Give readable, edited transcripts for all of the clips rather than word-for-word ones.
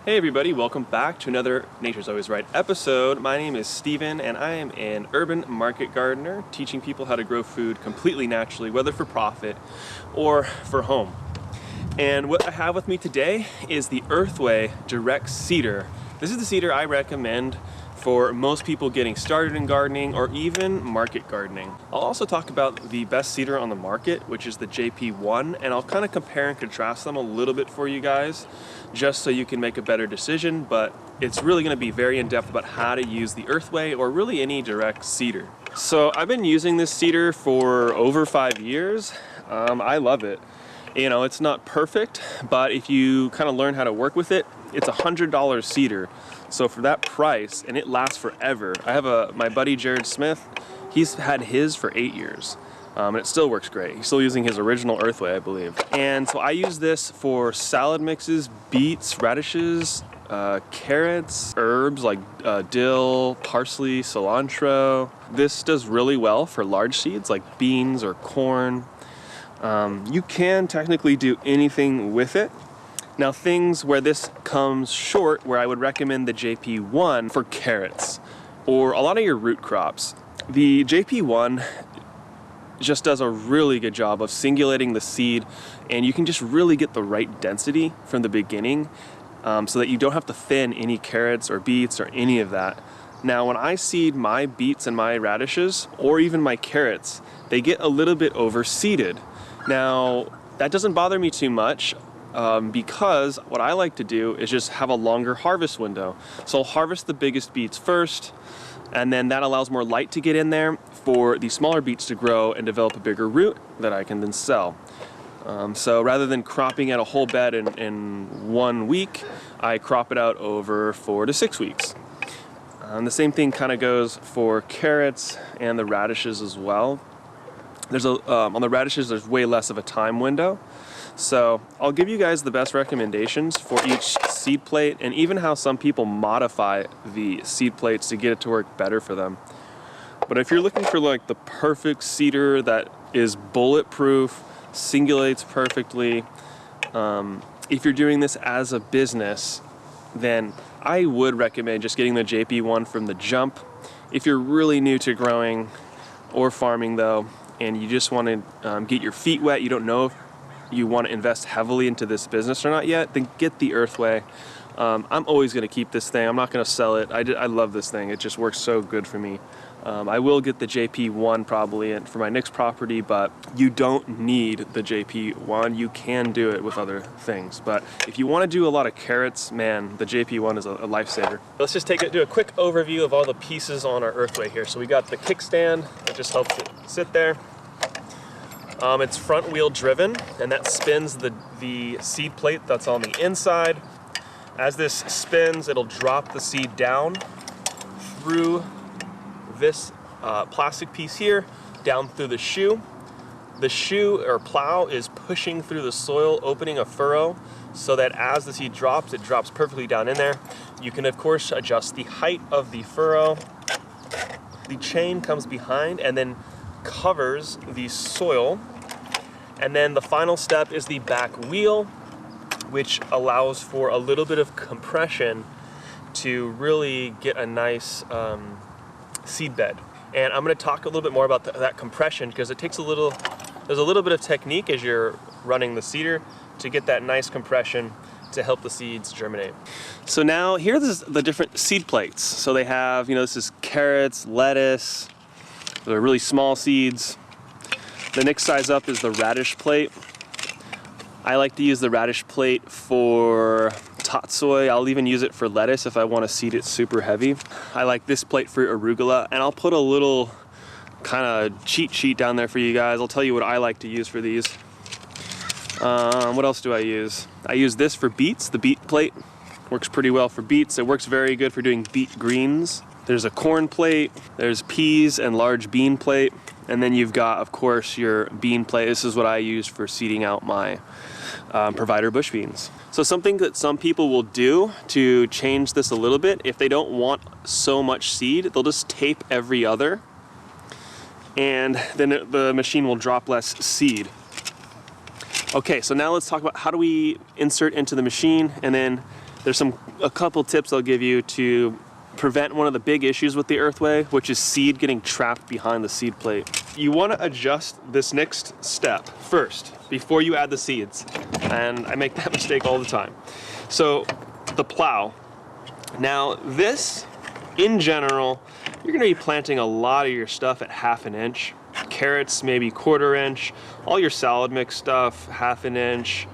Hey everybody, welcome back to another Nature's Always Right episode. My name is Steven and I am an urban market gardener teaching people how to grow food completely naturally, whether for profit or for home. And what I have with me today is the Earthway Direct Seeder. This is the seeder I recommend for most people getting started in gardening or even market gardening. I'll also talk about the best seeder on the market, which is the JP1, and I'll kind of compare and contrast them a little bit for you guys, just so you can make a better decision, but it's really going to be very in-depth about how to use the Earthway or really any direct seeder. So I've been using this seeder for over 5 years. I love it. You know, it's not perfect, but if you kind of learn how to work with it, it's a $100 seeder. So for that price, and it lasts forever. I have my buddy Jared Smith, he's had his for 8 years. And it still works great. He's still using his original Earthway, I believe. And so I use this for salad mixes, beets, radishes, carrots, herbs like dill, parsley, cilantro. This does really well for large seeds like beans or corn. You can technically do anything with it. Now, things where this comes short, where I would recommend the JP1 for carrots or a lot of your root crops. The JP1 just does a really good job of singulating the seed, and you can just really get the right density from the beginning so that you don't have to thin any carrots or beets or any of that. Now, when I seed my beets and my radishes, or even my carrots, they get a little bit overseeded. Now, that doesn't bother me too much because what I like to do is just have a longer harvest window. So I'll harvest the biggest beets first, and then that allows more light to get in there for the smaller beets to grow and develop a bigger root that I can then sell. So rather than cropping out a whole bed in 1 week, I crop it out over 4 to 6 weeks. The same thing kind of goes for carrots and the radishes as well. On the radishes, there's way less of a time window. So I'll give you guys the best recommendations for each seed plate and even how some people modify the seed plates to get it to work better for them. But if you're looking for like the perfect seeder that is bulletproof, singulates perfectly, if you're doing this as a business, then I would recommend just getting the JP1 from the jump. If you're really new to growing or farming though, and you just want to get your feet wet, you don't know if you want to invest heavily into this business or not yet, then get the Earthway. I'm always going to keep this thing. I'm not going to sell it. I love this thing. It just works so good for me. I will get the JP1 probably for my next property, but you don't need the JP1. You can do it with other things. But if you want to do a lot of carrots, man, the JP1 is a lifesaver. Let's just do a quick overview of all the pieces on our Earthway here. So we got the kickstand that just helps it sit there. It's front wheel driven, and that spins the seed plate that's on the inside. As this spins, it'll drop the seed down through this plastic piece here, down through the shoe. The shoe or plow is pushing through the soil, opening a furrow, so that as the seed drops, it drops perfectly down in there. You can, of course, adjust the height of the furrow. The chain comes behind and then covers the soil. And then the final step is the back wheel, which allows for a little bit of compression to really get a nice seed bed. And I'm going to talk a little bit more about that compression, because it takes there's a little bit of technique as you're running the seeder to get that nice compression to help the seeds germinate. So now here's the different seed plates. So they have, this is carrots, lettuce, they're really small seeds. The next size up is the radish plate. I like to use the radish plate for tatsoi. I'll even use it for lettuce if I want to seed it super heavy. I like this plate for arugula, and I'll put a little kind of cheat sheet down there for you guys. I'll tell you what I like to use for these. What else do I use? I use this for beets. The beet plate works pretty well for beets. It works very good for doing beet greens. There's a corn plate, there's peas and large bean plate, and then you've got, of course, your bean plate. This is what I use for seeding out my provider bush beans. So something that some people will do to change this a little bit, if they don't want so much seed, they'll just tape every other, and then the machine will drop less seed. Okay, so now let's talk about how do we insert into the machine and then There's a couple tips I'll give you to prevent one of the big issues with the Earthway, which is seed getting trapped behind the seed plate. You want to adjust this next step first before you add the seeds, and I make that mistake all the time. So the plow. Now this, in general, you're going to be planting a lot of your stuff at 1/2 inch. Carrots maybe 1/4 inch. All your salad mix stuff 1/2 inch.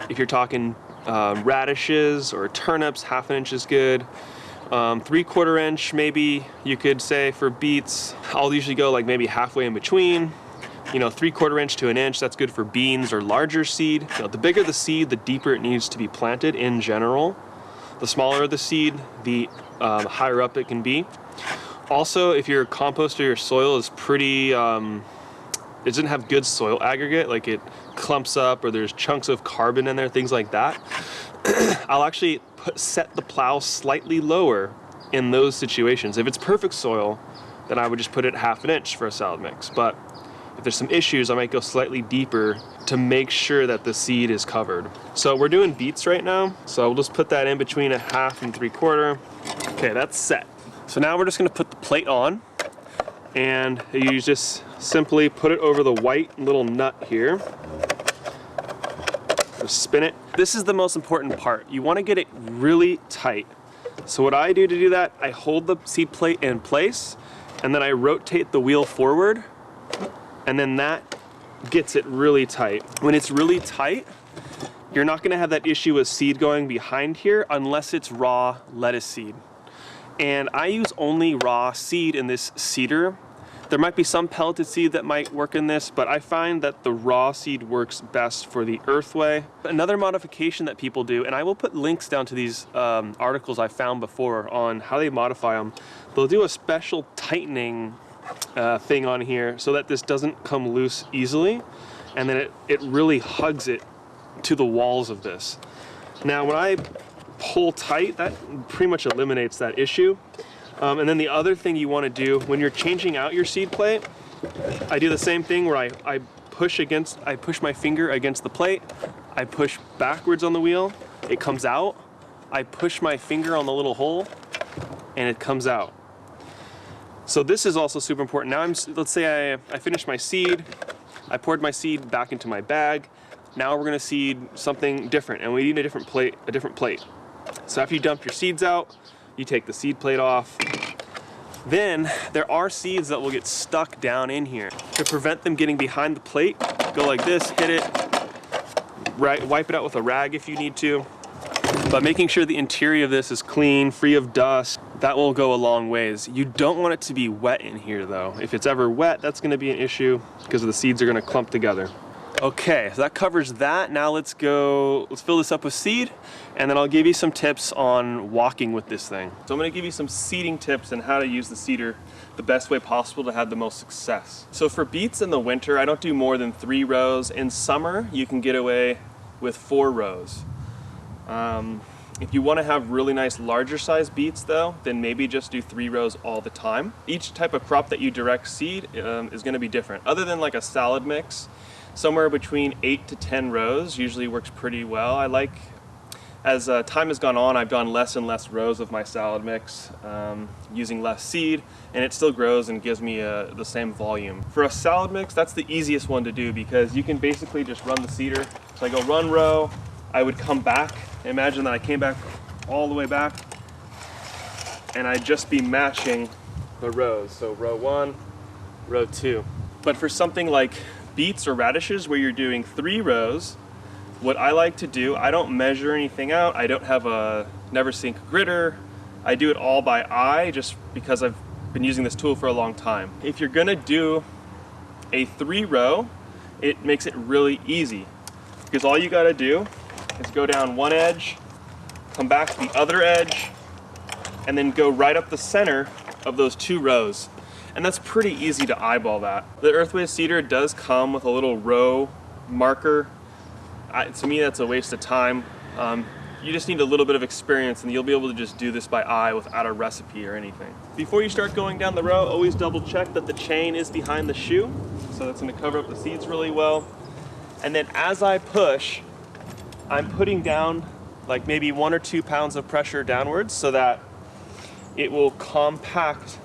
If you're talking radishes or turnips, 1/2 inch is good. 3/4 inch maybe you could say for beets. I'll usually go like maybe halfway in between. You know, 3/4 inch to 1 inch, that's good for beans or larger seed. You know, the bigger the seed, the deeper it needs to be planted in general. The smaller the seed, the higher up it can be. Also, if your compost or your soil is pretty, it doesn't have good soil aggregate, like it clumps up or there's chunks of carbon in there, things like that, I'll actually set the plow slightly lower in those situations. If it's perfect soil, then I would just put it 1/2 inch for a salad mix. But if there's some issues, I might go slightly deeper to make sure that the seed is covered. So we're doing beets right now, so we'll just put that in between 1/2 and 3/4. Okay, that's set. So now we're just gonna put the plate on, and you just simply put it over the white little nut here. Just spin it. This is the most important part. You wanna get it really tight. So what I do to do that, I hold the seed plate in place, and then I rotate the wheel forward, and then that gets it really tight. When it's really tight, you're not gonna have that issue with seed going behind here unless it's raw lettuce seed. And I use only raw seed in this seeder. There might be some pelleted seed that might work in this, but I find that the raw seed works best for the Earthway. Another modification that people do, and I will put links down to these articles I found before on how they modify them. They'll do a special tightening thing on here so that this doesn't come loose easily, and then it really hugs it to the walls of this. Now when I pull tight, that pretty much eliminates that issue. And then the other thing you want to do when you're changing out your seed plate, I do the same thing where I push my finger against the plate, I push backwards on the wheel, it comes out, I push my finger on the little hole, and it comes out. So this is also super important. Now let's say I finished my seed, I poured my seed back into my bag. Now we're gonna seed something different, and we need a different plate. So after you dump your seeds out, you take the seed plate off. Then there are seeds that will get stuck down in here. To prevent them getting behind the plate, go like this, hit it, wipe it out with a rag if you need to. But making sure the interior of this is clean, free of dust, that will go a long ways. You don't want it to be wet in here though. If it's ever wet, that's gonna be an issue because the seeds are gonna clump together. Okay, so that covers that. Now let's fill this up with seed, and then I'll give you some tips on walking with this thing. So I'm gonna give you some seeding tips and how to use the seeder the best way possible to have the most success. So for beets in the winter, I don't do more than 3 rows. In summer, you can get away with 4 rows. If you wanna have really nice larger size beets though, then maybe just do 3 rows all the time. Each type of crop that you direct seed is gonna be different. Other than like a salad mix, somewhere between 8 to 10 rows usually works pretty well. I like, as time has gone on, I've done less and less rows of my salad mix, using less seed, and it still grows and gives me the same volume. For a salad mix, that's the easiest one to do because you can basically just run the seeder. So I go run row, I would come back. Imagine that I came back all the way back, and I'd just be matching the rows. So row 1, row 2. But for something like beets or radishes where you're doing 3 rows, what I like to do, I don't measure anything out. I don't have a never sink gritter. I do it all by eye just because I've been using this tool for a long time. If you're gonna do a 3 row, it makes it really easy because all you gotta do is go down one edge, come back to the other edge, and then go right up the center of those 2 rows. And that's pretty easy to eyeball that. The Earthway Seeder does come with a little row marker. To me, that's a waste of time. You just need a little bit of experience and you'll be able to just do this by eye without a recipe or anything. Before you start going down the row, always double check that the chain is behind the shoe. So that's gonna cover up the seeds really well. And then as I push, I'm putting down like maybe 1 or 2 pounds of pressure downwards so that it will compact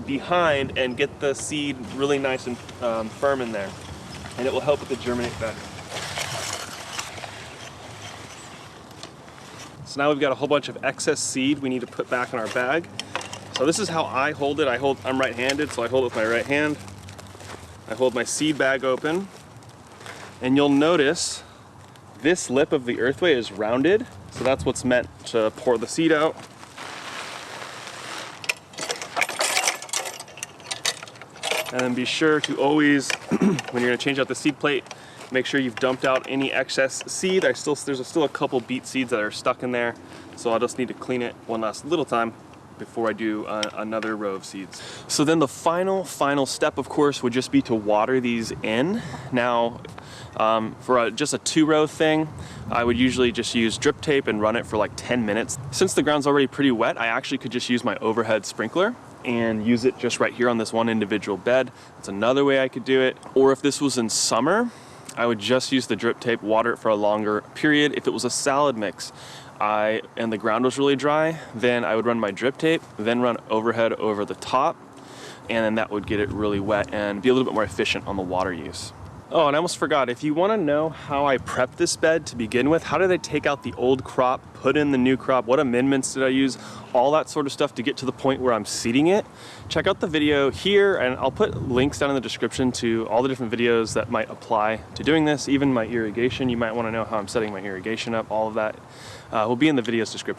behind and get the seed really nice and firm in there. And it will help it to germinate better. So now we've got a whole bunch of excess seed we need to put back in our bag. So this is how I hold it. I'm right-handed, so I hold it with my right hand. I hold my seed bag open, and you'll notice this lip of the Earthway is rounded, so that's what's meant to pour the seed out. And then be sure to always, when you're gonna change out the seed plate, make sure you've dumped out any excess seed. There's still a couple beet seeds that are stuck in there, so I'll just need to clean it one last little time before I do another row of seeds. So then the final step, of course, would just be to water these in. Now, for just a 2-row thing, I would usually just use drip tape and run it for like 10 minutes. Since the ground's already pretty wet, I actually could just use my overhead sprinkler and use it just right here on this one individual bed. That's another way I could do it. Or if this was in summer, I would just use the drip tape, water it for a longer period. If it was a salad mix, and the ground was really dry, then I would run my drip tape, then run overhead over the top, and then that would get it really wet and be a little bit more efficient on the water use. Oh, and I almost forgot, if you want to know how I prepped this bed to begin with, how did I take out the old crop, put in the new crop, what amendments did I use, all that sort of stuff to get to the point where I'm seeding it, check out the video here, and I'll put links down in the description to all the different videos that might apply to doing this, even my irrigation. You might want to know how I'm setting my irrigation up, all of that will be in the video's description.